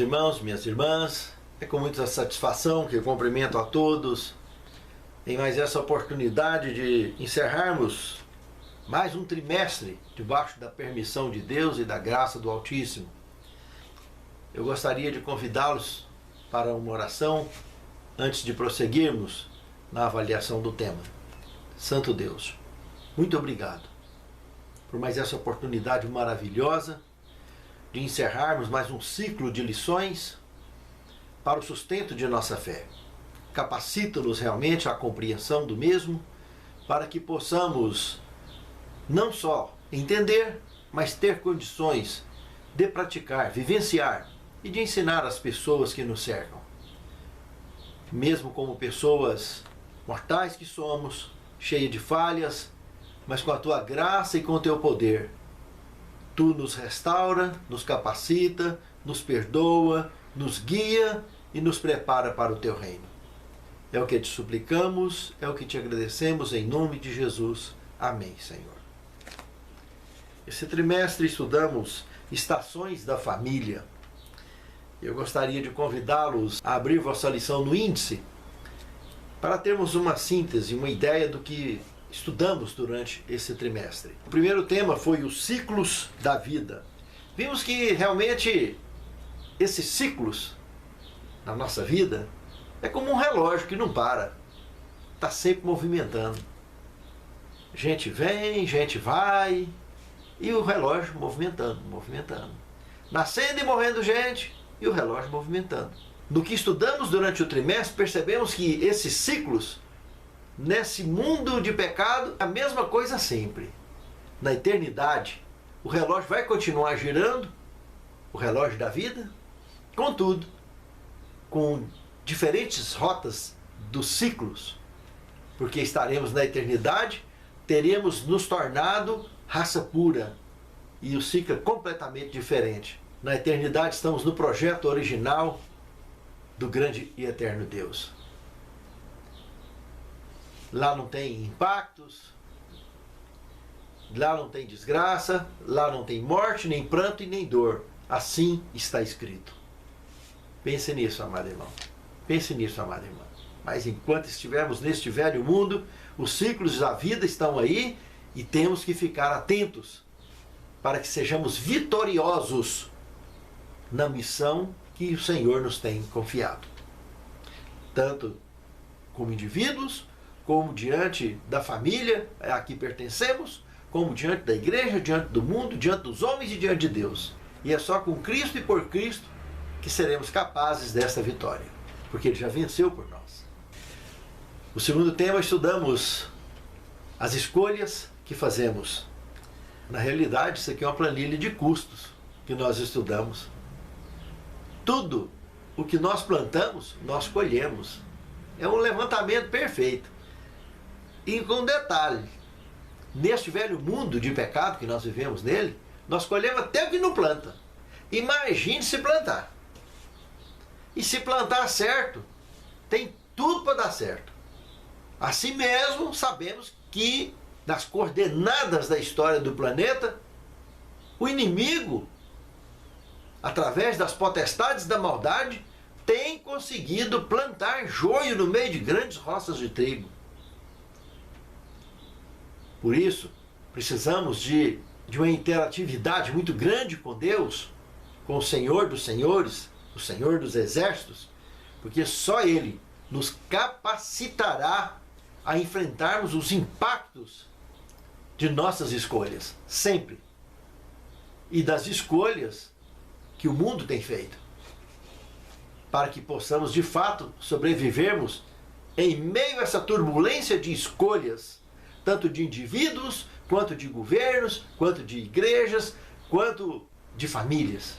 irmãos, minhas irmãs, é com muita satisfação que eu cumprimento a todos em mais essa oportunidade de encerrarmos mais um trimestre debaixo da permissão de Deus e da graça do Altíssimo. Eu gostaria de convidá-los para uma oração antes de prosseguirmos na avaliação do tema. Santo Deus, muito obrigado por mais essa oportunidade maravilhosa de encerrarmos mais um ciclo de lições para o sustento de nossa fé. Capacita-nos realmente à compreensão do mesmo, para que possamos não só entender, mas ter condições de praticar, vivenciar e de ensinar as pessoas que nos cercam. Mesmo como pessoas mortais que somos, cheias de falhas, mas com a tua graça e com o teu poder, tu nos restaura, nos capacita, nos perdoa, nos guia e nos prepara para o teu reino. É o que te suplicamos, é o que te agradecemos em nome de Jesus. Amém, Senhor. Esse trimestre estudamos estações da família. Eu gostaria de convidá-los a abrir vossa lição no índice para termos uma síntese, uma ideia do que estudamos durante esse trimestre. O primeiro tema foi os ciclos da vida. Vimos que realmente esses ciclos na nossa vida é como um relógio que não para, está sempre movimentando. Gente vem, gente vai, e o relógio movimentando. Nascendo e morrendo gente, e o relógio movimentando. No que estudamos durante o trimestre, percebemos que esses ciclos, nesse mundo de pecado, a mesma coisa sempre. Na eternidade, o relógio vai continuar girando, o relógio da vida, contudo, com diferentes rotas dos ciclos, porque estaremos na eternidade, teremos nos tornado raça pura, e o ciclo é completamente diferente. Na eternidade estamos no projeto original do grande e eterno Deus. Lá não tem impactos, lá não tem desgraça, lá não tem morte, nem pranto e nem dor. Assim está escrito. Pense nisso, amado irmão. Pense nisso, amada irmã. Mas enquanto estivermos neste velho mundo, os ciclos da vida estão aí e temos que ficar atentos para que sejamos vitoriosos na missão que o Senhor nos tem confiado. Tanto como indivíduos, como diante da família a que pertencemos, como diante da igreja, diante do mundo, diante dos homens e diante de Deus. E é só com Cristo e por Cristo que seremos capazes desta vitória, porque Ele já venceu por nós. O segundo tema, estudamos as escolhas que fazemos. Na realidade, isso aqui é uma planilha de custos que nós estudamos. Tudo o que nós plantamos, nós colhemos. É um levantamento perfeito. E com detalhe, neste velho mundo de pecado que nós vivemos nele, nós colhemos até o que não planta. Imagine se plantar. E se plantar certo, tem tudo para dar certo. Assim mesmo, sabemos que nas coordenadas da história do planeta, o inimigo, através das potestades da maldade, tem conseguido plantar joio no meio de grandes roças de trigo. Por isso, precisamos de uma interatividade muito grande com Deus, com o Senhor dos Senhores, o Senhor dos Exércitos, porque só Ele nos capacitará a enfrentarmos os impactos de nossas escolhas, sempre. E das escolhas que o mundo tem feito, para que possamos de fato sobrevivermos em meio a essa turbulência de escolhas, tanto de indivíduos, quanto de governos, quanto de igrejas, quanto de famílias.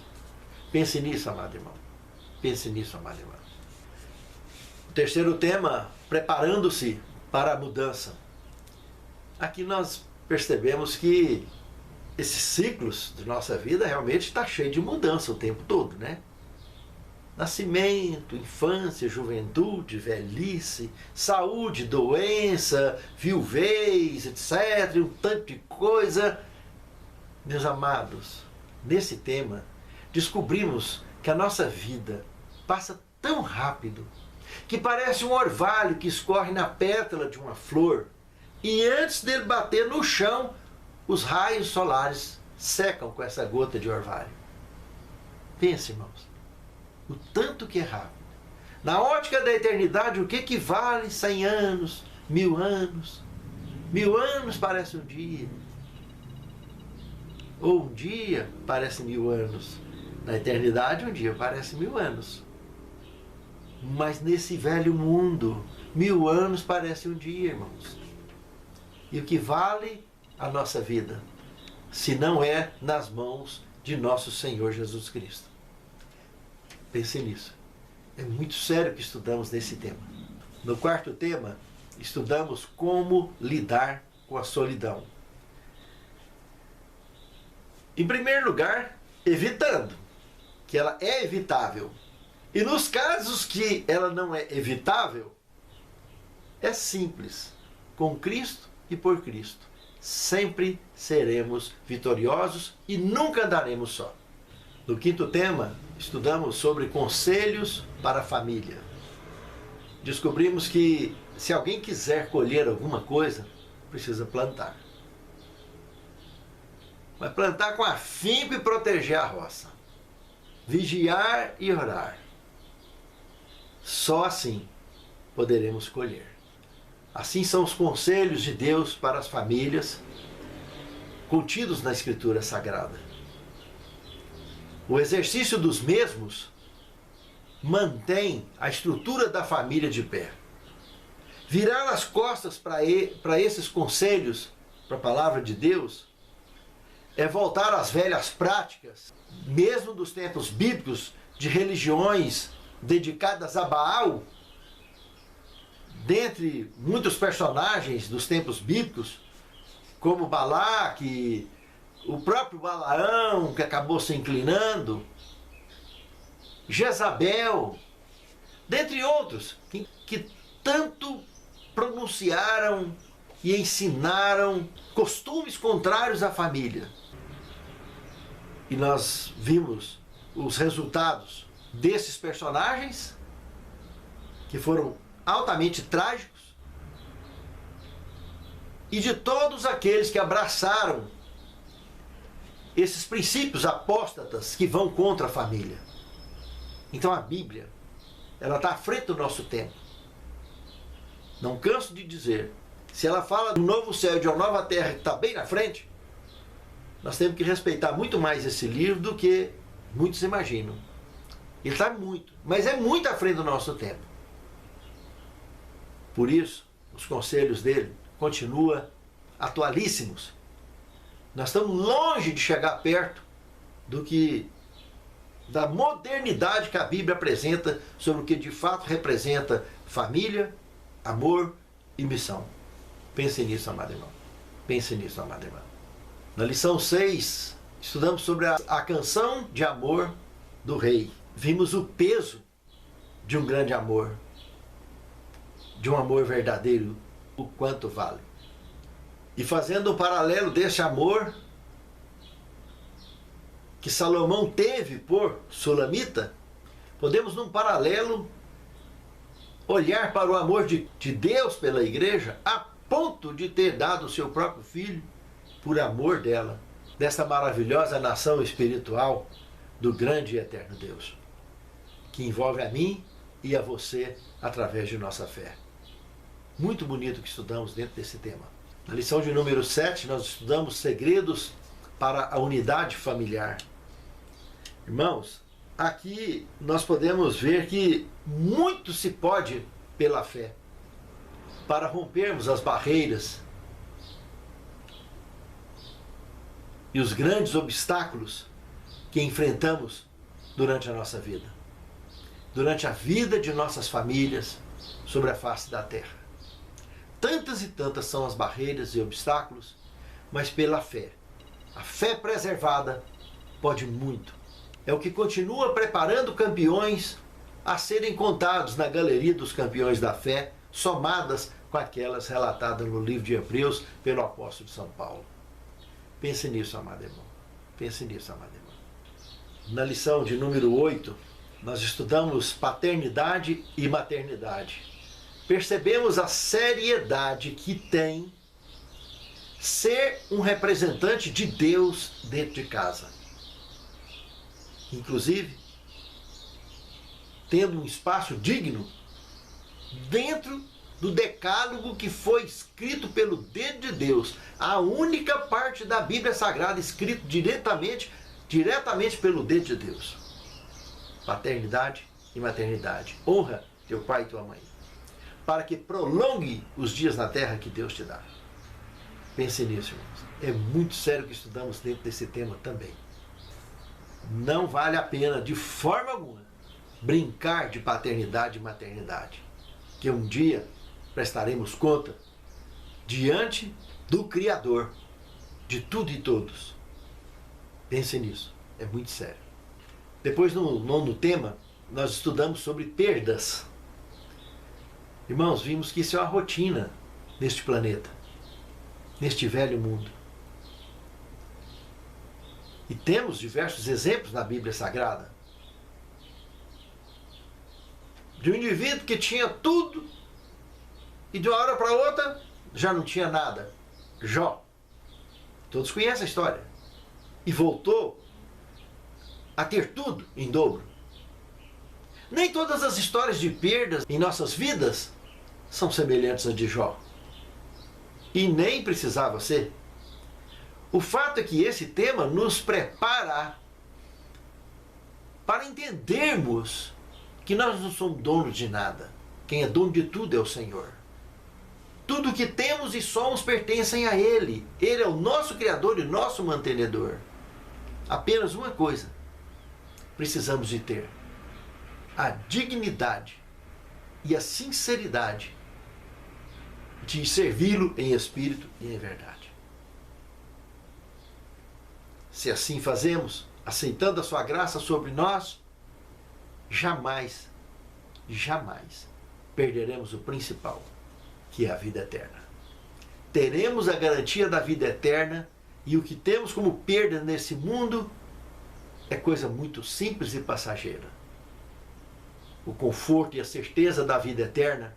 Pense nisso, amado irmão. Pense nisso, amado irmão. O terceiro tema, preparando-se para a mudança. Aqui nós percebemos que esses ciclos de nossa vida realmente está cheio de mudança o tempo todo, né? Nascimento, infância, juventude, velhice, saúde, doença, viuvez, etc. Um tanto de coisa. Meus amados, nesse tema, descobrimos que a nossa vida passa tão rápido que parece um orvalho que escorre na pétala de uma flor e antes dele bater no chão, os raios solares secam com essa gota de orvalho. Pense, irmãos, o tanto que é rápido. Na ótica da eternidade, o que vale 100 anos, 1000 anos? 1000 anos parece um dia. Ou um dia parece 1000 anos. Na eternidade, um dia parece 1000 anos. Mas nesse velho mundo, 1000 anos parece um dia, irmãos. E o que vale a nossa vida, se não é nas mãos de nosso Senhor Jesus Cristo? Pense nisso. É muito sério que estudamos nesse tema. No quarto tema, estudamos como lidar com a solidão. Em primeiro lugar, evitando, que ela é evitável. E nos casos que ela não é evitável, é simples. Com Cristo e por Cristo, sempre seremos vitoriosos e nunca andaremos só. No quinto tema, estudamos sobre conselhos para a família. Descobrimos que se alguém quiser colher alguma coisa, precisa plantar. Mas plantar com afinco e proteger a roça. Vigiar e orar. Só assim poderemos colher. Assim são os conselhos de Deus para as famílias, contidos na Escritura Sagrada. O exercício dos mesmos mantém a estrutura da família de pé. Virar as costas para esses conselhos, para a palavra de Deus, é voltar às velhas práticas, mesmo dos tempos bíblicos, de religiões dedicadas a Baal. Dentre muitos personagens dos tempos bíblicos, como Balaque, o próprio Balaão, que acabou se inclinando, Jezabel, dentre outros, que tanto pronunciaram e ensinaram costumes contrários à família. E nós vimos os resultados desses personagens, que foram altamente trágicos, e de todos aqueles que abraçaram esses princípios apóstatas que vão contra a família. Então a Bíblia, ela está à frente do nosso tempo. Não canso de dizer, se ela fala do novo céu e de uma nova terra que está bem na frente, nós temos que respeitar muito mais esse livro do que muitos imaginam. Ele está muito, mas é muito à frente do nosso tempo. Por isso, os conselhos dele continuam atualíssimos. Nós estamos longe de chegar perto da modernidade que a Bíblia apresenta sobre o que de fato representa família, amor e missão. Pense nisso, amado irmão. Pense nisso, amado irmão. Na lição 6, estudamos sobre a canção de amor do rei. Vimos o peso de um grande amor, de um amor verdadeiro, o quanto vale. E fazendo um paralelo desse amor que Salomão teve por Sulamita, podemos num paralelo olhar para o amor de Deus pela igreja a ponto de ter dado o seu próprio filho por amor dela, dessa maravilhosa nação espiritual do grande e eterno Deus, que envolve a mim e a você através de nossa fé. Muito bonito que estudamos dentro desse tema. Na lição de número 7, nós estudamos segredos para a unidade familiar. Irmãos, aqui nós podemos ver que muito se pode pela fé para rompermos as barreiras e os grandes obstáculos que enfrentamos durante a nossa vida, durante a vida de nossas famílias sobre a face da terra. Tantas e tantas são as barreiras e obstáculos, mas pela fé. A fé preservada pode muito. É o que continua preparando campeões a serem contados na galeria dos campeões da fé, somadas com aquelas relatadas no livro de Hebreus pelo apóstolo São Paulo. Pense nisso, amado irmão. Pense nisso, amado irmão. Na lição de número 8, nós estudamos paternidade e maternidade. Percebemos a seriedade que tem ser um representante de Deus dentro de casa. Inclusive, tendo um espaço digno dentro do decálogo que foi escrito pelo dedo de Deus. A única parte da Bíblia Sagrada escrito diretamente pelo dedo de Deus. Paternidade e maternidade. Honra teu pai e tua mãe, para que prolongue os dias na terra que Deus te dá. Pense nisso, irmãos. É muito sério que estudamos dentro desse tema também. Não vale a pena, de forma alguma, brincar de paternidade e maternidade. Que um dia prestaremos conta diante do Criador de tudo e todos. Pense nisso. É muito sério. Depois, no 9º tema, nós estudamos sobre perdas. Irmãos, vimos que isso é uma rotina neste planeta, neste velho mundo. E temos diversos exemplos na Bíblia Sagrada de um indivíduo que tinha tudo e de uma hora para outra já não tinha nada. Jó. Todos conhecem a história. E voltou a ter tudo em dobro. Nem todas as histórias de perdas em nossas vidas são semelhantes à de Jó. E nem precisava ser. O fato é que esse tema nos prepara para entendermos que nós não somos donos de nada. Quem é dono de tudo é o Senhor. Tudo que temos e somos pertencem a Ele. Ele é o nosso Criador e nosso mantenedor. Apenas uma coisa precisamos de ter: a dignidade e a sinceridade de servi-lo em espírito e em verdade. Se assim fazemos, aceitando a sua graça sobre nós, jamais perderemos o principal, que é a vida eterna. Teremos a garantia da vida eterna, e o que temos como perda nesse mundo é coisa muito simples e passageira. O conforto e a certeza da vida eterna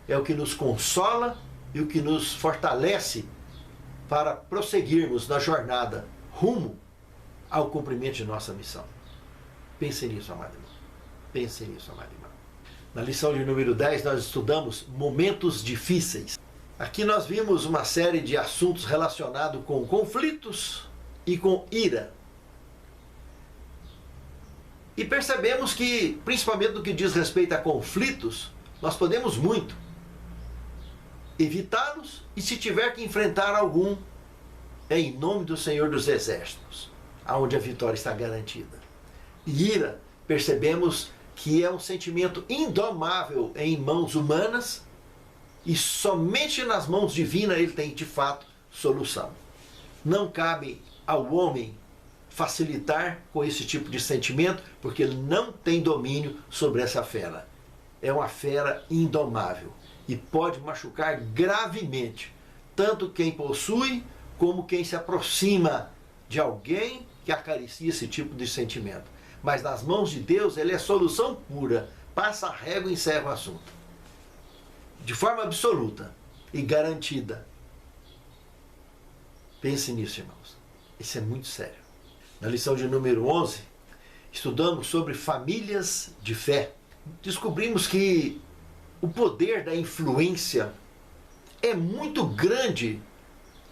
é o que nos consola e o que nos fortalece para prosseguirmos na jornada rumo ao cumprimento de nossa missão. Pense nisso, amado irmão. Pense nisso, amado irmão. Na lição de número 10, nós estudamos momentos difíceis. Aqui nós vimos uma série de assuntos relacionados com conflitos e com ira. E percebemos que, principalmente no que diz respeito a conflitos, nós podemos muito evitá-los, e se tiver que enfrentar algum, é em nome do Senhor dos Exércitos, aonde a vitória está garantida. E ira, percebemos que é um sentimento indomável em mãos humanas, e somente nas mãos divinas ele tem de fato solução. Não cabe ao homem facilitar com esse tipo de sentimento, porque ele não tem domínio sobre essa fera. É uma fera indomável e pode machucar gravemente tanto quem possui como quem se aproxima de alguém que acaricia esse tipo de sentimento. Mas nas mãos de Deus ele é solução pura. Passa a régua e encerra o assunto. De forma absoluta e garantida. Pense nisso, irmãos. Isso é muito sério. Na lição de número 11, estudamos sobre famílias de fé. Descobrimos que o poder da influência é muito grande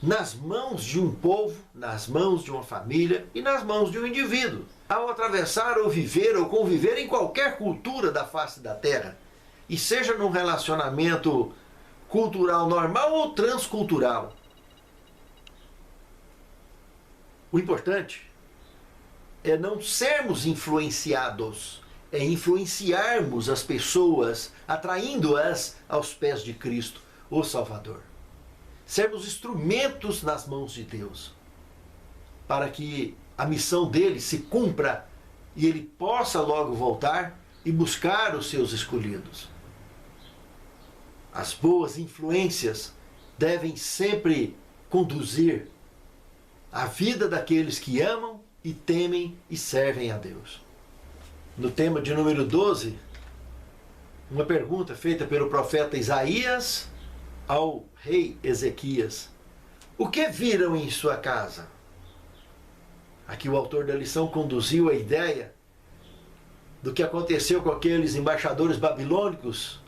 nas mãos de um povo, nas mãos de uma família e nas mãos de um indivíduo. Ao atravessar ou viver ou conviver em qualquer cultura da face da terra, e seja num relacionamento cultural normal ou transcultural, o importante é não sermos influenciados, é influenciarmos as pessoas, atraindo-as aos pés de Cristo, o Salvador. Sermos instrumentos nas mãos de Deus, para que a missão dele se cumpra e ele possa logo voltar e buscar os seus escolhidos. As boas influências devem sempre conduzir a vida daqueles que amam e temem e servem a Deus. No tema de número 12, uma pergunta feita pelo profeta Isaías ao rei Ezequias: o que viram em sua casa? Aqui o autor da lição conduziu a ideia do que aconteceu com aqueles embaixadores babilônicos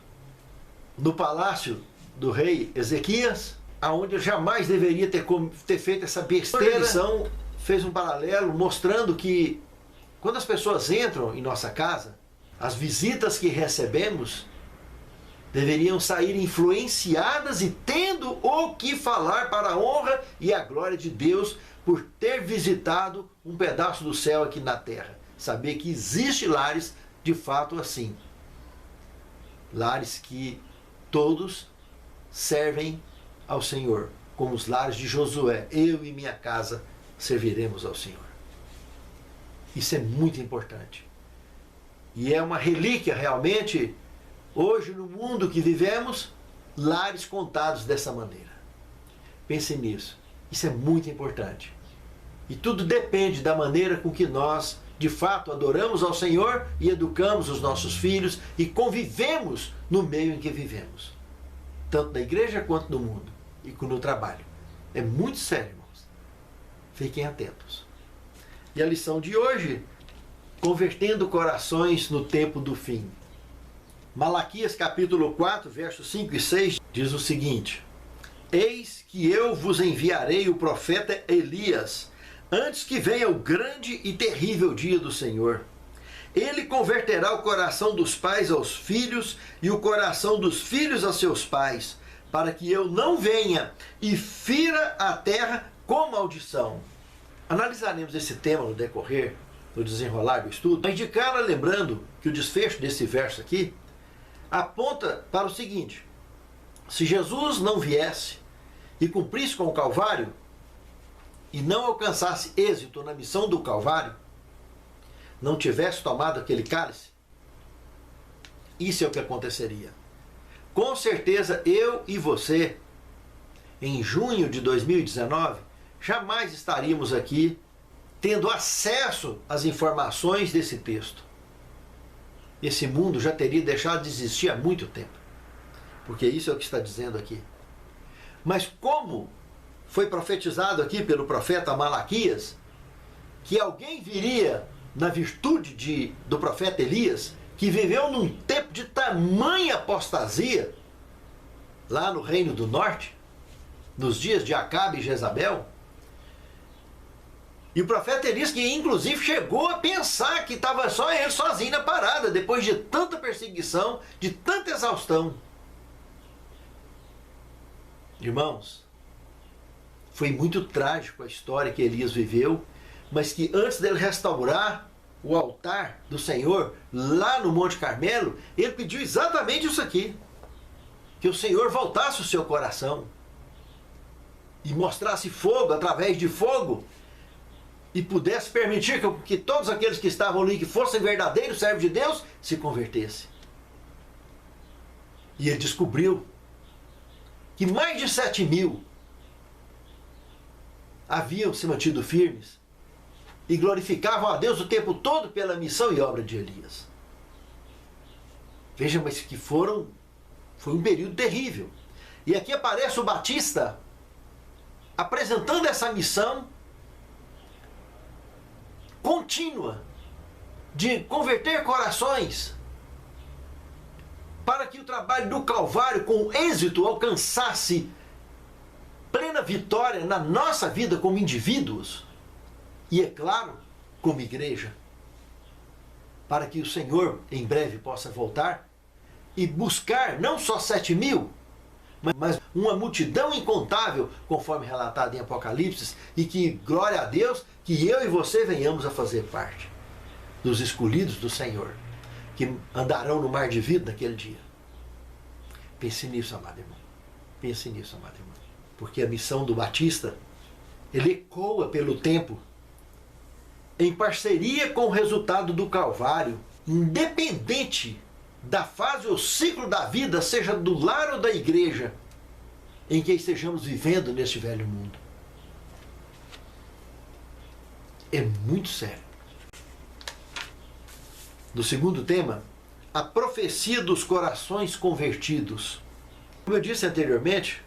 no palácio do rei Ezequias, aonde eu jamais deveria ter feito essa besteira. A lição fez um paralelo mostrando que quando as pessoas entram em nossa casa, as visitas que recebemos deveriam sair influenciadas e tendo o que falar para a honra e a glória de Deus por ter visitado um pedaço do céu aqui na terra. Saber que existe lares de fato assim. Lares que todos servem ao Senhor, como os lares de Josué. Eu e minha casa serviremos ao Senhor. Isso é muito importante. E é uma relíquia realmente, hoje no mundo que vivemos, lares contados dessa maneira. Pense nisso. Isso é muito importante. E tudo depende da maneira com que nós, de fato, adoramos ao Senhor e educamos os nossos filhos e convivemos no meio em que vivemos. Tanto na igreja quanto no mundo e no trabalho. É muito sério, irmãos. Fiquem atentos. E a lição de hoje, convertendo corações no tempo do fim. Malaquias capítulo 4, versos 5 e 6 diz o seguinte: eis que eu vos enviarei o profeta Elias, antes que venha o grande e terrível dia do Senhor. Ele converterá o coração dos pais aos filhos e o coração dos filhos a seus pais, para que eu não venha e fira a terra com maldição. Analisaremos esse tema no decorrer, no desenrolar do estudo, mas de cara lembrando que o desfecho desse verso aqui aponta para o seguinte: se Jesus não viesse e cumprisse com o Calvário, e não alcançasse êxito na missão do Calvário, não tivesse tomado aquele cálice, isso é o que aconteceria. Com certeza eu e você, em junho de 2019, jamais estaríamos aqui tendo acesso às informações desse texto. Esse mundo já teria deixado de existir há muito tempo, porque isso é o que está dizendo aqui. Mas como foi profetizado aqui pelo profeta Malaquias, que alguém viria na virtude do profeta Elias, que viveu num tempo de tamanha apostasia, lá no Reino do Norte, nos dias de Acabe e Jezabel. E o profeta Elias, que inclusive chegou a pensar que estava só ele sozinho na parada, depois de tanta perseguição, de tanta exaustão. Irmãos, foi muito trágico a história que Elias viveu, mas que antes dele restaurar o altar do Senhor lá no Monte Carmelo, ele pediu exatamente isso aqui: que o Senhor voltasse o seu coração e mostrasse fogo através de fogo e pudesse permitir que todos aqueles que estavam ali, que fossem verdadeiros servos de Deus, se convertessem. E ele descobriu que mais de 7.000 haviam se mantido firmes e glorificavam a Deus o tempo todo pela missão e obra de Elias. Vejam, mas que foi um período terrível. E aqui aparece o Batista apresentando essa missão contínua de converter corações para que o trabalho do Calvário com êxito alcançasse plena vitória na nossa vida como indivíduos e, é claro, como igreja, para que o Senhor em breve possa voltar e buscar não só 7.000, mas uma multidão incontável, conforme relatado em Apocalipse, e que, glória a Deus, que eu e você venhamos a fazer parte dos escolhidos do Senhor, que andarão no mar de vida naquele dia. Pense nisso, amado irmão. Pense nisso, amado irmão. Porque a missão do Batista, ele ecoa pelo tempo, em parceria com o resultado do Calvário, independente da fase ou ciclo da vida, seja do lar ou da igreja, em que estejamos vivendo neste velho mundo. é muito sério. No segundo tema, a profecia dos corações convertidos. Como eu disse anteriormente,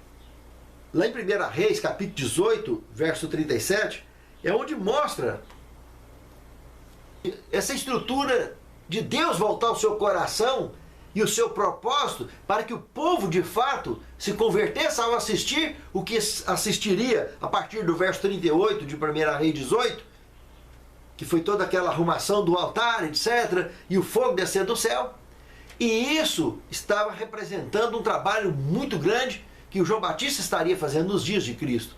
lá em 1 Reis, capítulo 18, verso 37, é onde mostra essa estrutura de Deus voltar o seu coração e o seu propósito para que o povo de fato se convertesse ao assistir o que assistiria a partir do verso 38 de 1 Reis 18, que foi toda aquela arrumação do altar, etc., e o fogo descer do céu. E isso estava representando um trabalho muito grande que o João Batista estaria fazendo nos dias de Cristo.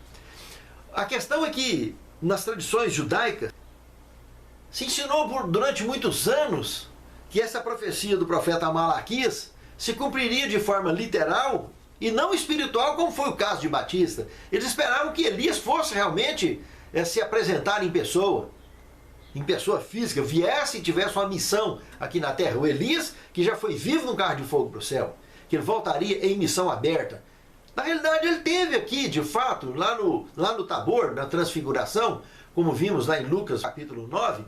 A questão é que, nas tradições judaicas, se ensinou durante muitos anos que essa profecia do profeta Malaquias se cumpriria de forma literal e não espiritual, como foi o caso de Batista. Eles esperavam que Elias fosse realmente se apresentar em pessoa física, viesse e tivesse uma missão aqui na terra. O Elias, que já foi vivo num carro de fogo para o céu, que ele voltaria em missão aberta. Na realidade, ele teve aqui, de fato, lá no Tabor, na Transfiguração, como vimos lá em Lucas capítulo 9,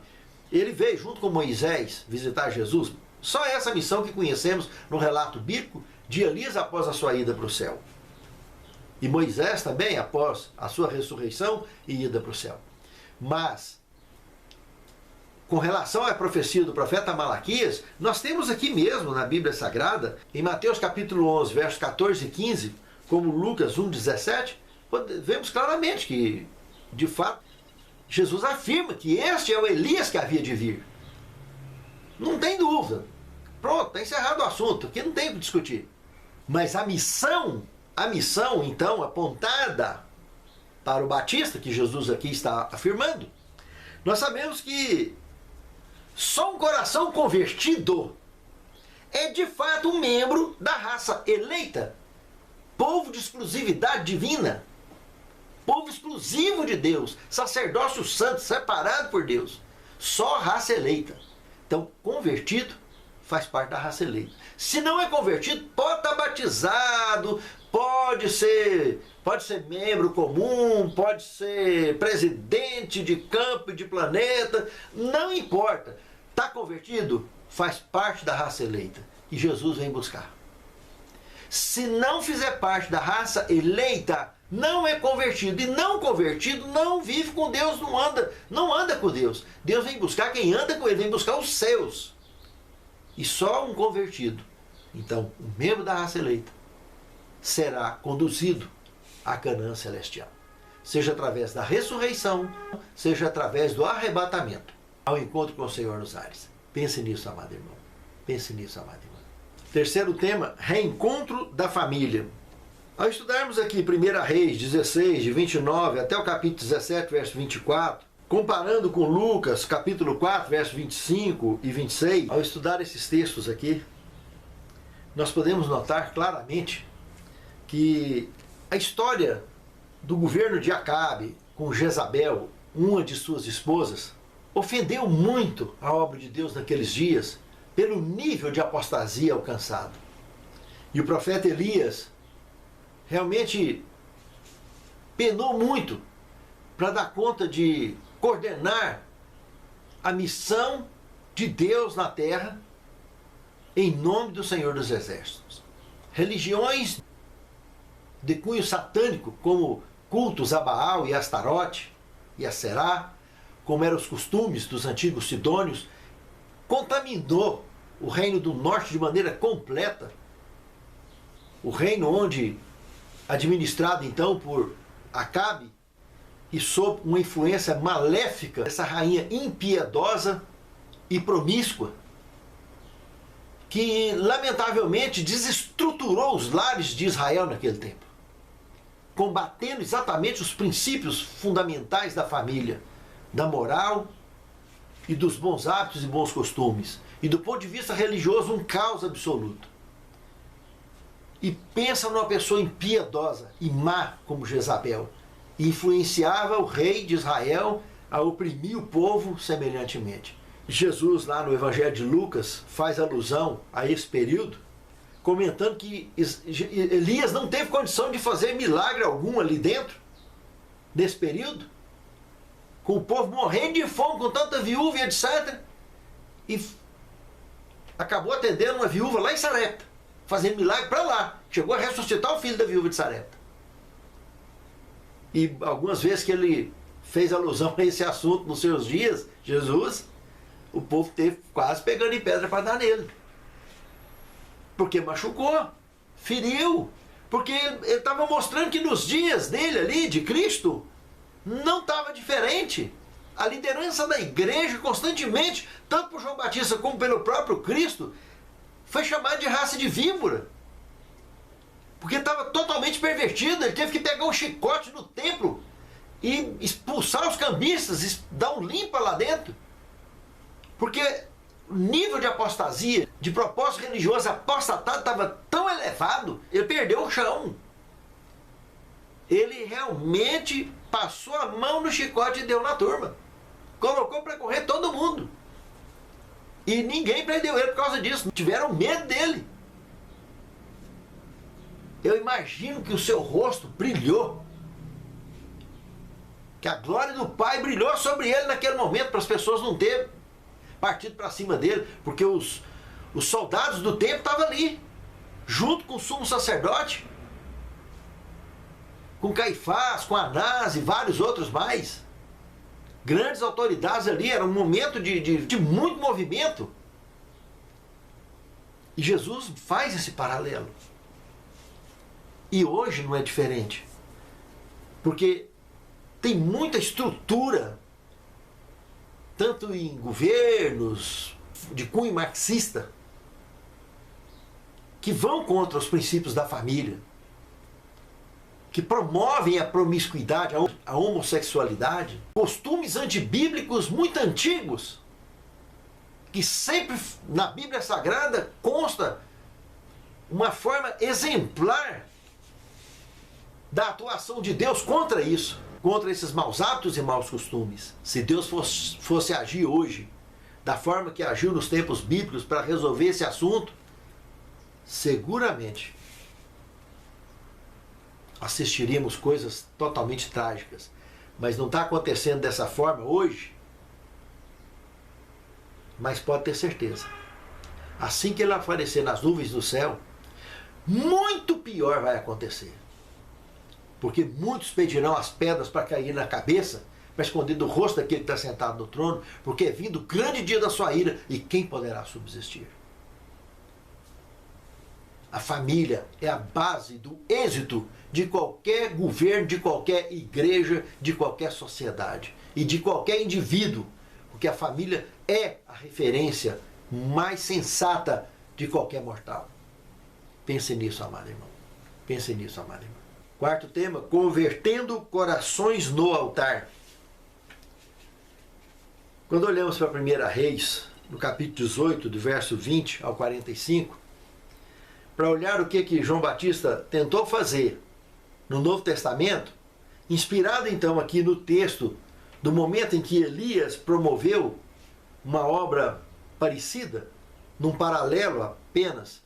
ele veio junto com Moisés visitar Jesus. Só essa missão que conhecemos no relato bíblico de Elias após a sua ida para o céu. E Moisés também após a sua ressurreição e ida para o céu. Mas, com relação à profecia do profeta Malaquias, nós temos aqui mesmo na Bíblia Sagrada, em Mateus capítulo 11, versos 14 e 15, como Lucas 1, 17, vemos claramente que, de fato, Jesus afirma que este é o Elias que havia de vir. Não tem dúvida. Pronto, está encerrado o assunto, aqui não tem o que discutir. Mas a missão então apontada para o Batista, que Jesus aqui está afirmando, nós sabemos que só um coração convertido é de fato um membro da raça eleita, povo de exclusividade divina, povo exclusivo de Deus, sacerdócio santo, separado por Deus, só raça eleita. Então, convertido faz parte da raça eleita. Se não é convertido, pode estar batizado, pode ser membro comum, pode ser presidente de campo e de planeta, não importa. Está convertido, faz parte da raça eleita. E Jesus vem buscar. Se não fizer parte da raça eleita, não é convertido. E não convertido não vive com Deus, não anda com Deus. Deus vem buscar quem anda com Ele, vem buscar os seus. E só um convertido, então, um membro da raça eleita, será conduzido à Canaã celestial. Seja através da ressurreição, seja através do arrebatamento, ao encontro com o Senhor nos ares. Pense nisso, amado irmão. Pense nisso, amado irmão. Terceiro tema, reencontro da família. Ao estudarmos aqui 1 Reis 16, de 29 até o capítulo 17, verso 24, comparando com Lucas, capítulo 4, verso 25 e 26, ao estudar esses textos aqui, nós podemos notar claramente que a história do governo de Acabe com Jezabel, uma de suas esposas, ofendeu muito a obra de Deus naqueles dias pelo nível de apostasia alcançado. E o profeta Elias realmente penou muito para dar conta de coordenar a missão de Deus na terra em nome do Senhor dos Exércitos. Religiões de cunho satânico, como cultos a Baal e a Astarote e a Será, como eram os costumes dos antigos sidônios, contaminou o reino do norte de maneira completa. O reino onde, administrado então por Acabe, e sob uma influência maléfica dessa rainha impiedosa e promíscua, que lamentavelmente desestruturou os lares de Israel naquele tempo, combatendo exatamente os princípios fundamentais da família, da moral e dos bons hábitos e bons costumes. E do ponto de vista religioso, um caos absoluto. E pensa numa pessoa impiedosa e má como Jezabel, e influenciava o rei de Israel a oprimir o povo semelhantemente. Jesus, lá no Evangelho de Lucas, faz alusão a esse período, comentando que Elias não teve condição de fazer milagre algum ali dentro, nesse período, com o povo morrendo de fome, com tanta viúva e etc. E acabou atendendo uma viúva lá em Sarepta, fazendo milagre para lá. Chegou a ressuscitar o filho da viúva de Sarepta. E algumas vezes que ele fez alusão a esse assunto nos seus dias, Jesus, o povo teve quase pegando em pedra para dar nele. Porque machucou, feriu. Porque ele estava mostrando que nos dias dele ali, de Cristo, não estava diferente. A liderança da igreja constantemente, tanto por João Batista como pelo próprio Cristo, foi chamada de raça de víbora. Porque estava totalmente pervertido. Ele teve que pegar um chicote no templo e expulsar os cambistas, dar um limpa lá dentro. Porque o nível de apostasia, de propósito religioso apostatado, estava tão elevado, ele perdeu o chão. Ele realmente passou a mão no chicote e deu na turma. Colocou para correr todo mundo. E ninguém prendeu ele por causa disso. Tiveram medo dele. Eu imagino que o seu rosto brilhou. Que a glória do Pai brilhou sobre ele naquele momento, para as pessoas não terem partido para cima dele. Porque os soldados do templo estavam ali, junto com o sumo sacerdote, com Caifás, com Anás e vários outros mais. Grandes autoridades ali, era um momento de muito movimento. E Jesus faz esse paralelo. E hoje não é diferente. Porque tem muita estrutura, tanto em governos de cunho marxista, que vão contra os princípios da família, que promovem a promiscuidade, a homossexualidade, costumes antibíblicos muito antigos, que sempre na Bíblia Sagrada consta uma forma exemplar da atuação de Deus contra isso, contra esses maus hábitos e maus costumes. Se Deus fosse agir hoje da forma que agiu nos tempos bíblicos para resolver esse assunto, seguramente assistiríamos coisas totalmente trágicas. Mas não está acontecendo dessa forma hoje. Mas pode ter certeza, assim que ele aparecer nas nuvens do céu, muito pior vai acontecer. Porque muitos pedirão as pedras para cair na cabeça, para esconder do rosto daquele que está sentado no trono, porque é vindo o grande dia da sua ira, e quem poderá subsistir? A família é a base do êxito de qualquer governo, de qualquer igreja, de qualquer sociedade e de qualquer indivíduo, porque a família é a referência mais sensata de qualquer mortal. Pense nisso, amado irmão. Pense nisso, amado irmão. Quarto tema, convertendo corações no altar. Quando olhamos para 1 Reis, no capítulo 18, do verso 20 ao 45, para olhar o que João Batista tentou fazer no Novo Testamento, inspirado então aqui no texto do momento em que Elias promoveu uma obra parecida, num paralelo apenas,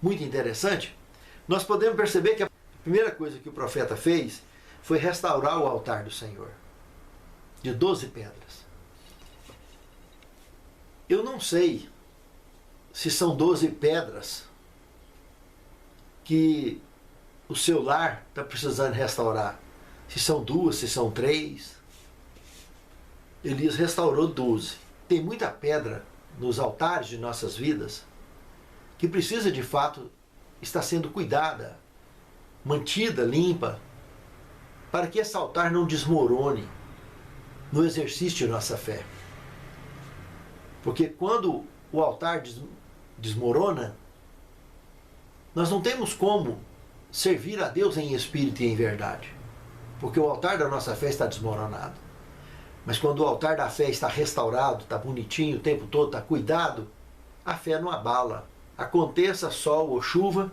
muito interessante, nós podemos perceber que a primeira coisa que o profeta fez foi restaurar o altar do Senhor, de 12 pedras. Eu não sei se são 12 pedras que o seu lar está precisando restaurar. Se são 2, se são 3. Elias restaurou 12. Tem muita pedra nos altares de nossas vidas que precisa de fato estar sendo cuidada, mantida, limpa, para que esse altar não desmorone no exercício de nossa fé. Porque quando o altar desmorona, nós não temos como servir a Deus em espírito e em verdade, porque o altar da nossa fé está desmoronado. Mas quando o altar da fé está restaurado, está bonitinho o tempo todo, está cuidado, a fé não abala. Aconteça sol ou chuva,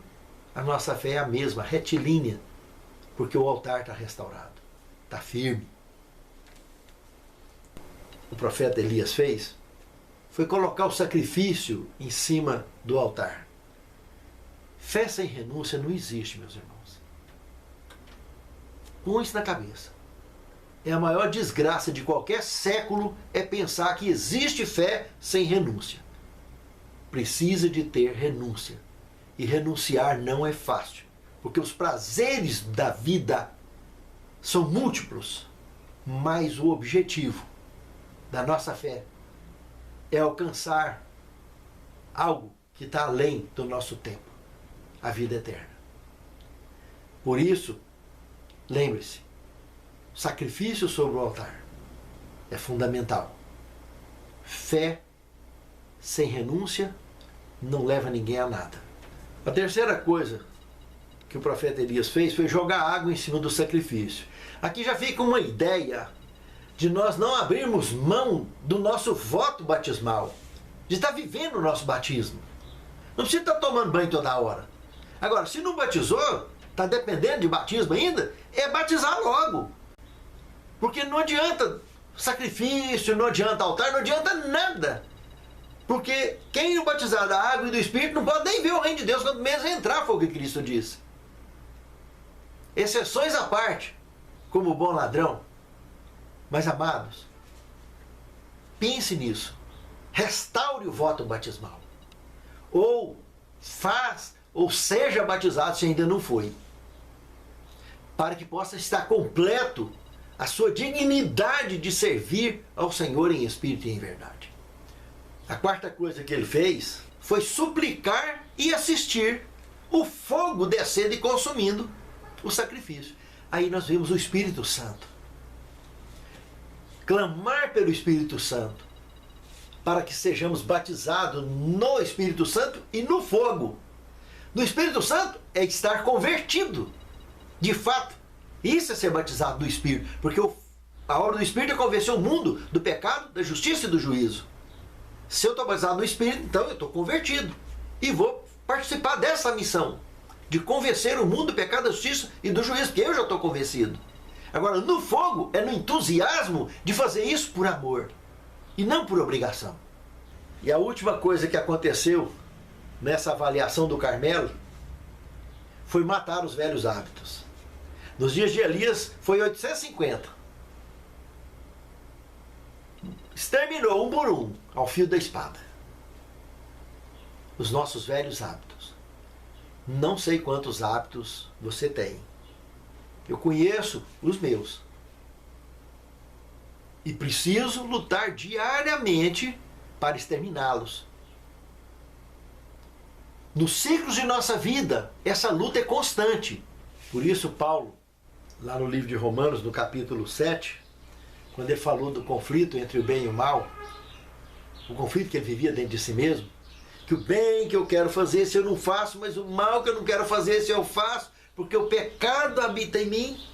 a nossa fé é a mesma, retilínea, porque o altar está restaurado, está firme. O profeta Elias fez foi colocar o sacrifício em cima do altar. Fé sem renúncia não existe, meus irmãos. Com isso na cabeça. é a maior desgraça de qualquer século é pensar que existe fé sem renúncia. Precisa de ter renúncia. E renunciar não é fácil, porque os prazeres da vida são múltiplos, mas o objetivo da nossa fé é alcançar algo que está além do nosso tempo, a vida eterna. Por isso, lembre-se, sacrifício sobre o altar é fundamental. Fé sem renúncia não leva ninguém a nada. A terceira coisa que o profeta Elias fez foi jogar água em cima do sacrifício. Aqui já fica uma ideia de nós não abrirmos mão do nosso voto batismal, de estar vivendo o nosso batismo. Não precisa estar tomando banho toda hora. Agora, se não batizou, está dependendo de batismo ainda, é batizar logo. Porque não adianta sacrifício, não adianta altar, não adianta nada. Porque quem não batizar da água e do Espírito não pode nem ver o reino de Deus, quanto menos entrar, foi o que Cristo disse. Exceções à parte, como o bom ladrão. Mas, amados, pense nisso. Restaure o voto batismal. Ou seja batizado se ainda não foi. Para que possa estar completo a sua dignidade de servir ao Senhor em espírito e em verdade. A quarta coisa que ele fez foi suplicar e assistir o fogo descendo e consumindo o sacrifício. Aí nós vemos o Espírito Santo. Clamar pelo Espírito Santo para que sejamos batizados no Espírito Santo e no fogo. No Espírito Santo é estar convertido. De fato, isso é ser batizado no Espírito. Porque a obra do Espírito é convencer o mundo do pecado, da justiça e do juízo. Se eu estou batizado no Espírito, então eu estou convertido. E vou participar dessa missão. De convencer o mundo do pecado, da justiça e do juízo. Porque eu já estou convencido. Agora, no fogo é no entusiasmo de fazer isso por amor. E não por obrigação. E a última coisa que aconteceu nessa avaliação do Carmelo foi matar os velhos hábitos. Nos dias de Elias foi 850. Exterminou um por um ao fio da espada. Os nossos velhos hábitos. Não sei quantos hábitos você tem. Eu conheço os meus. E preciso lutar diariamente para exterminá-los. Nos ciclos de nossa vida, essa luta é constante. Por isso, Paulo, lá no livro de Romanos, no capítulo 7, quando ele falou do conflito entre o bem e o mal, o conflito que ele vivia dentro de si mesmo, que o bem que eu quero fazer, se eu não faço, mas o mal que eu não quero fazer, se eu faço, porque o pecado habita em mim.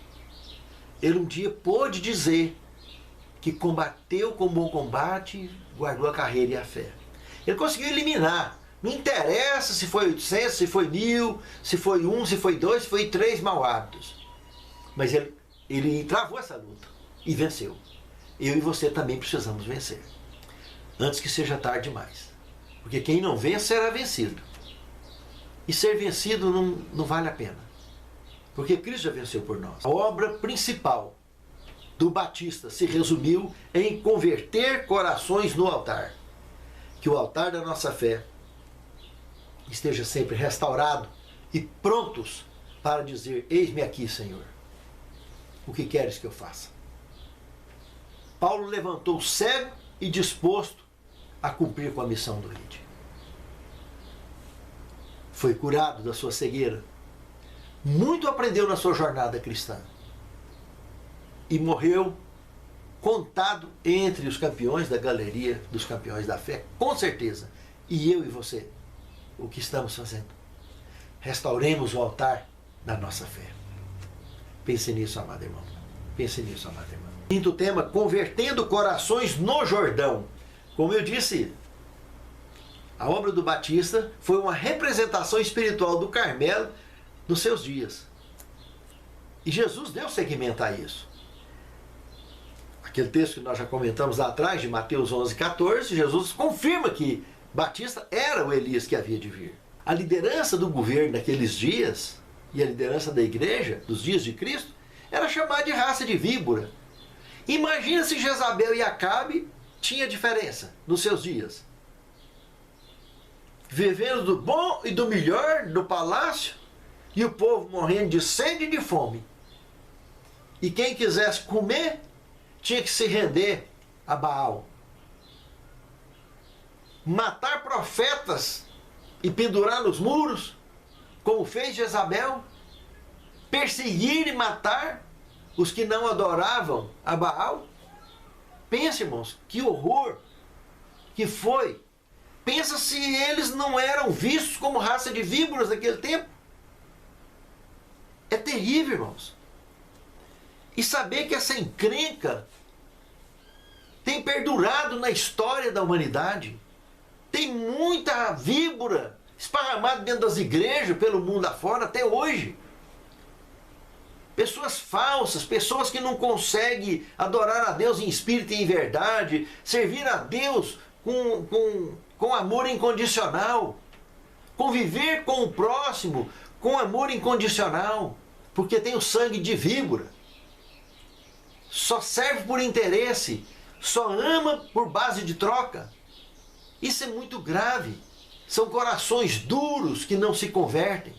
Ele um dia pôde dizer que combateu com bom combate, guardou a carreira e a fé. Ele conseguiu eliminar. Não interessa se foi 800, se foi 1000, se foi 1, se foi 2, se foi 3 mau hábitos. Mas ele travou essa luta e venceu. Eu e você também precisamos vencer. Antes que seja tarde demais. Porque quem não vence será vencido. E ser vencido não vale a pena. Porque Cristo já venceu por nós. A obra principal do Batista se resumiu em converter corações no altar. Que o altar da nossa fé esteja sempre restaurado e prontos para dizer: eis-me aqui, Senhor. O que queres que eu faça? Paulo levantou cego e disposto a cumprir com a missão do Ide. Foi curado da sua cegueira. Muito aprendeu na sua jornada cristã. E morreu contado entre os campeões da galeria dos campeões da fé, com certeza. E eu e você, o que estamos fazendo? Restauremos o altar da nossa fé. Pense nisso, amado irmão. Pense nisso, amado irmão. Quinto tema, convertendo corações no Jordão. Como eu disse, a obra do Batista foi uma representação espiritual do Carmelo nos seus dias. E Jesus deu seguimento a isso. Aquele texto que nós já comentamos lá atrás, de Mateus 11:14, Jesus confirma que Batista era o Elias que havia de vir. A liderança do governo naqueles dias, e a liderança da igreja, dos dias de Cristo, era chamada de raça de víbora. Imagina se Jezabel e Acabe tinha diferença nos seus dias. Vivendo do bom e do melhor do palácio, e o povo morrendo de sede e de fome. E quem quisesse comer, tinha que se render a Baal. Matar profetas e pendurar nos muros, como fez Jezabel. Perseguir e matar os que não adoravam a Baal. Pense, irmãos, que horror que foi. Pensa se eles não eram vistos como raça de víboras naquele tempo. É terrível, irmãos. E saber que essa encrenca tem perdurado na história da humanidade. Tem muita víbora esparramada dentro das igrejas, pelo mundo afora, até hoje. Pessoas falsas, pessoas que não conseguem adorar a Deus em espírito e em verdade, servir a Deus com amor incondicional, conviver com o próximo com amor incondicional, porque tem o sangue de víbora. Só serve por interesse, só ama por base de troca. Isso é muito grave. São corações duros que não se convertem.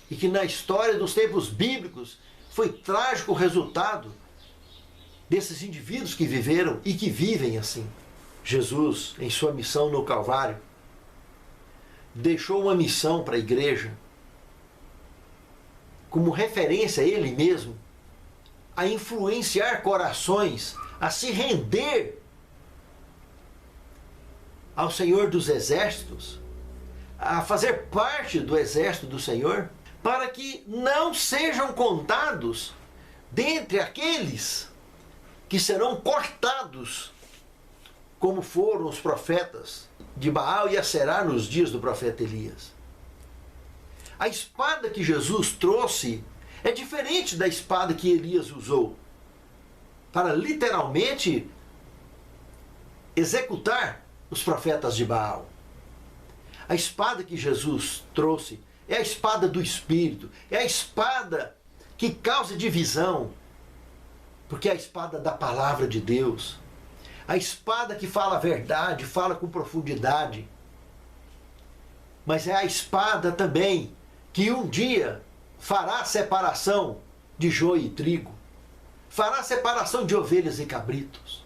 E que na história dos tempos bíblicos foi trágico o resultado desses indivíduos que viveram e que vivem assim. Jesus, em sua missão no Calvário, deixou uma missão para a igreja, como referência a ele mesmo, a influenciar corações, a se render ao Senhor dos Exércitos, a fazer parte do exército do Senhor, para que não sejam contados dentre aqueles que serão cortados, como foram os profetas de Baal e Aserá nos dias do profeta Elias. A espada que Jesus trouxe é diferente da espada que Elias usou para literalmente executar os profetas de Baal. A espada que Jesus trouxe é a espada do Espírito, é a espada que causa divisão, porque é a espada da palavra de Deus, a espada que fala a verdade, fala com profundidade, mas é a espada também que um dia fará separação de joio e trigo, fará separação de ovelhas e cabritos.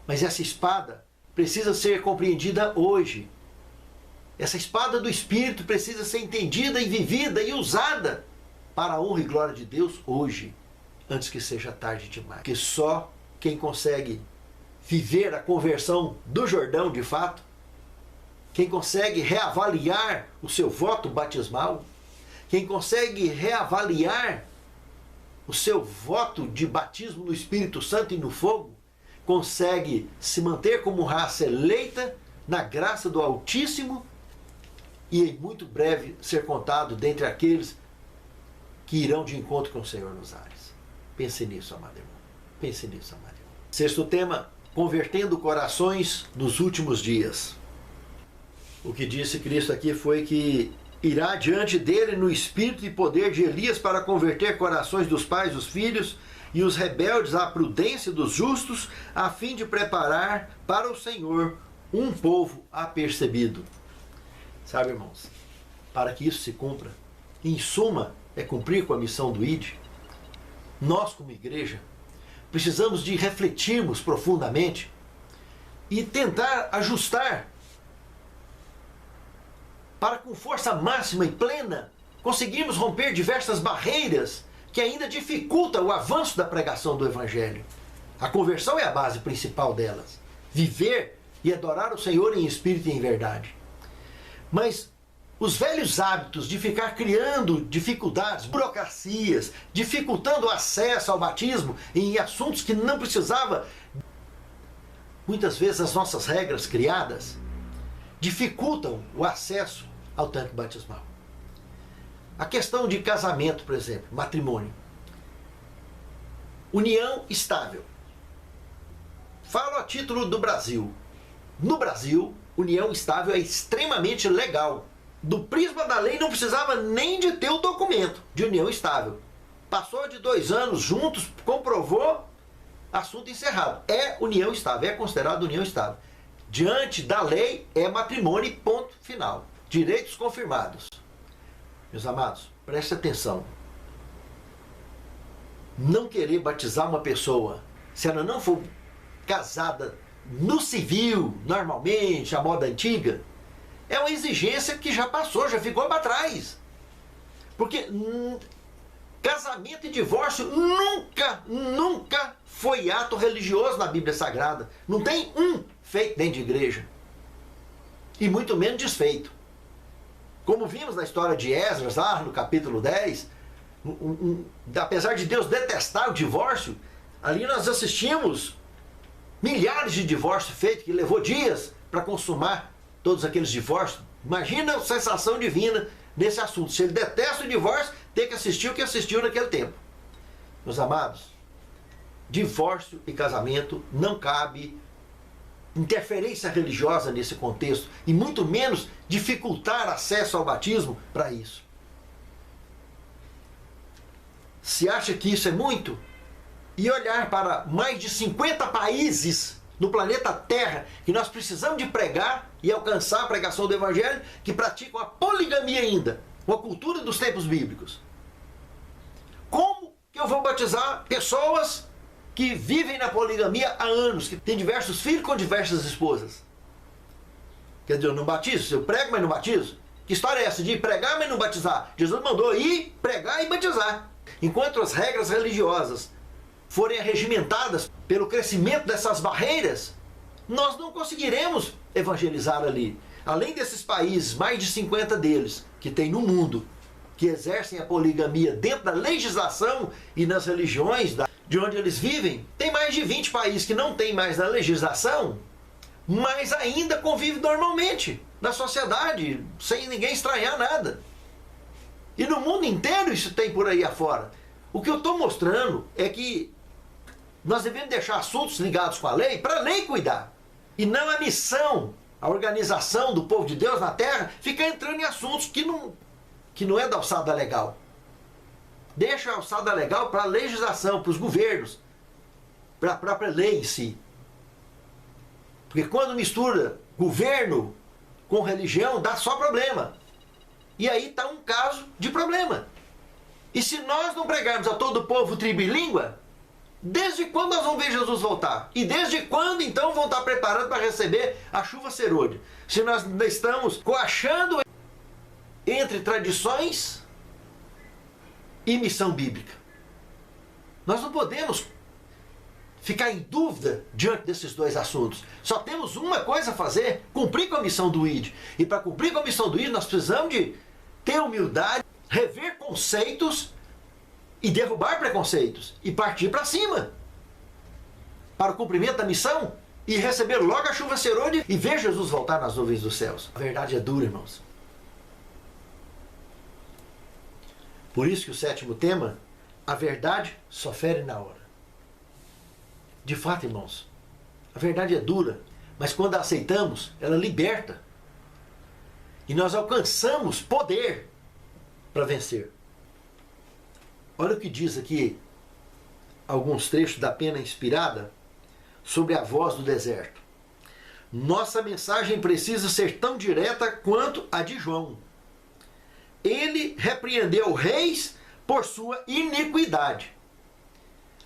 Mas essa espada precisa ser compreendida hoje. Essa espada do Espírito precisa ser entendida e vivida e usada para a honra e glória de Deus hoje, antes que seja tarde demais. Porque só quem consegue viver a conversão do Jordão de fato, quem consegue reavaliar o seu voto batismal, quem consegue reavaliar o seu voto de batismo no Espírito Santo e no fogo, consegue se manter como raça eleita na graça do Altíssimo e em muito breve ser contado dentre aqueles que irão de encontro com o Senhor nos ares. Pense nisso, amado irmão. Pense nisso, amado irmão. Sexto tema, convertendo corações nos últimos dias. O que disse Cristo aqui foi que irá diante dele no espírito e poder de Elias para converter corações dos pais dos filhos e os rebeldes à prudência dos justos, a fim de preparar para o Senhor um povo apercebido. Sabe, irmãos, para que isso se cumpra, em suma, é cumprir com a missão do ID, nós como igreja precisamos de refletirmos profundamente e tentar ajustar para com força máxima e plena conseguirmos romper diversas barreiras que ainda dificultam o avanço da pregação do Evangelho. A conversão é a base principal delas. Viver e adorar o Senhor em espírito e em verdade. Mas os velhos hábitos de ficar criando dificuldades, burocracias, dificultando o acesso ao batismo em assuntos que não precisava, muitas vezes as nossas regras criadas dificultam o acesso ao tanque batismal. A questão de casamento, por exemplo, matrimônio. União estável. Falo a título do Brasil. No Brasil, união estável é extremamente legal. Do prisma da lei não precisava nem de ter o documento de união estável. Passou de 2 anos juntos, comprovou, assunto encerrado. É união estável, é considerado união estável. Diante da lei, é matrimônio, ponto final. Direitos confirmados. Meus amados, preste atenção. Não querer batizar uma pessoa, se ela não for casada no civil, normalmente, a moda antiga, é uma exigência que já passou, já ficou para trás. Porque casamento e divórcio nunca foi ato religioso na Bíblia Sagrada. Não tem um feito dentro de igreja. E muito menos desfeito. Como vimos na história de Esdras, lá no capítulo 10, apesar de Deus detestar o divórcio, ali nós assistimos milhares de divórcios feitos, que levou dias para consumar todos aqueles divórcios. Imagina a sensação divina nesse assunto. Se ele detesta o divórcio, tem que assistir o que assistiu naquele tempo. Meus amados, divórcio e casamento não cabe interferência religiosa nesse contexto, e muito menos dificultar acesso ao batismo para isso. Se acha que isso é muito, e olhar para mais de 50 países no planeta Terra que nós precisamos de pregar e alcançar a pregação do Evangelho, que praticam a poligamia ainda, uma cultura dos tempos bíblicos. Como que eu vou batizar pessoas que vivem na poligamia há anos, que têm diversos filhos com diversas esposas? Quer dizer, eu não batizo, eu prego, mas não batizo? Que história é essa de pregar, mas não batizar? Jesus mandou ir, pregar e batizar. Enquanto as regras religiosas forem arregimentadas pelo crescimento dessas barreiras, nós não conseguiremos evangelizar ali. Além desses países, mais de 50 deles, que tem no mundo, que exercem a poligamia dentro da legislação e nas religiões de onde eles vivem, tem mais de 20 países que não tem mais na legislação, mas ainda convive normalmente na sociedade, sem ninguém estranhar nada. E no mundo inteiro isso tem por aí afora. O que eu estou mostrando é que nós devemos deixar assuntos ligados com a lei para a lei cuidar. E não a missão, a organização do povo de Deus na terra, ficar entrando em assuntos que não é da alçada legal. Deixa a alçada legal para a legislação, para os governos, para a própria lei em si. Porque quando mistura governo com religião, dá só problema. E aí está um caso de problema. E se nós não pregarmos a todo o povo tribo e língua, desde quando nós vamos ver Jesus voltar? E desde quando então vão estar preparados para receber a chuva serôdia? Se nós estamos coachando entre tradições e missão bíblica. Nós não podemos ficar em dúvida diante desses dois assuntos. Só temos uma coisa a fazer: cumprir com a missão do ID. E para cumprir com a missão do ID, nós precisamos de ter humildade, rever conceitos e derrubar preconceitos e partir para cima para o cumprimento da missão e receber logo a chuva serôdia e ver Jesus voltar nas nuvens dos céus. A verdade é dura, irmãos. Por isso que o 7º tema, a verdade só fere na hora. De fato, irmãos, a verdade é dura, mas quando a aceitamos, ela liberta. E nós alcançamos poder para vencer. Olha o que diz aqui alguns trechos da Pena Inspirada sobre a voz do deserto. Nossa mensagem precisa ser tão direta quanto a de João. Ele repreendeu reis por sua iniquidade.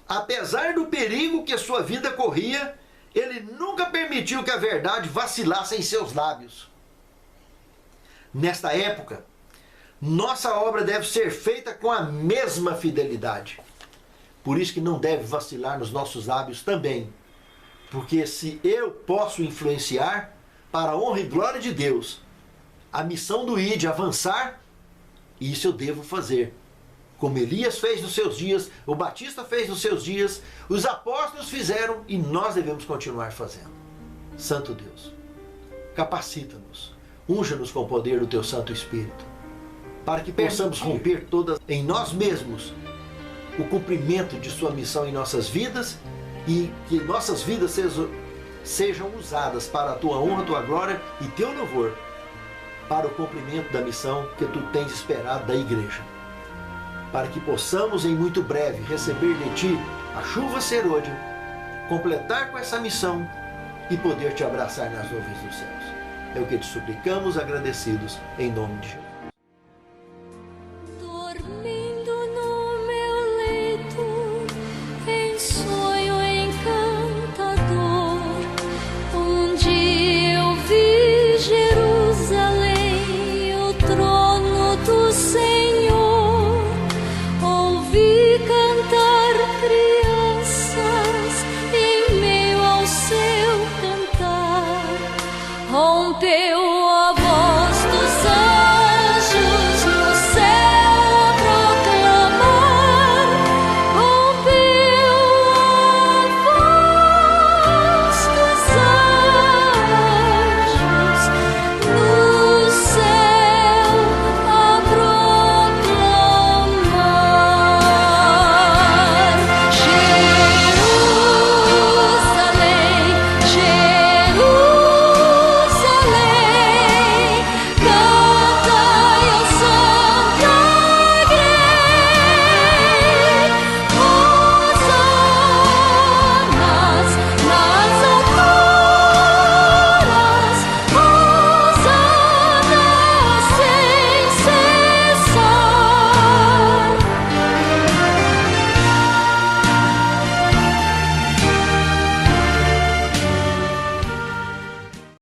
Apesar do perigo que sua vida corria, ele nunca permitiu que a verdade vacilasse em seus lábios. Nesta época, nossa obra deve ser feita com a mesma fidelidade. Por isso que não deve vacilar nos nossos lábios também. Porque se eu posso influenciar, para a honra e glória de Deus, a missão do ID avançar, isso eu devo fazer. Como Elias fez nos seus dias, o Batista fez nos seus dias, os apóstolos fizeram e nós devemos continuar fazendo. Santo Deus, capacita-nos, unja-nos com o poder do Teu Santo Espírito, para que possamos romper todas em nós mesmos o cumprimento de Sua missão em nossas vidas e que nossas vidas sejam usadas para a Tua honra, Tua glória e Teu louvor, para o cumprimento da missão que Tu tens esperado da igreja. para que possamos em muito breve receber de Ti a chuva serôdia, completar com essa missão e poder Te abraçar nas nuvens dos céus. É o que Te suplicamos, agradecidos, em nome de Jesus. Dormindo no meu leito, em sonho encantador, onde eu vi Jerusalém, o trono do Senhor, ouvi cantar crianças em meio ao seu cantar, rompeu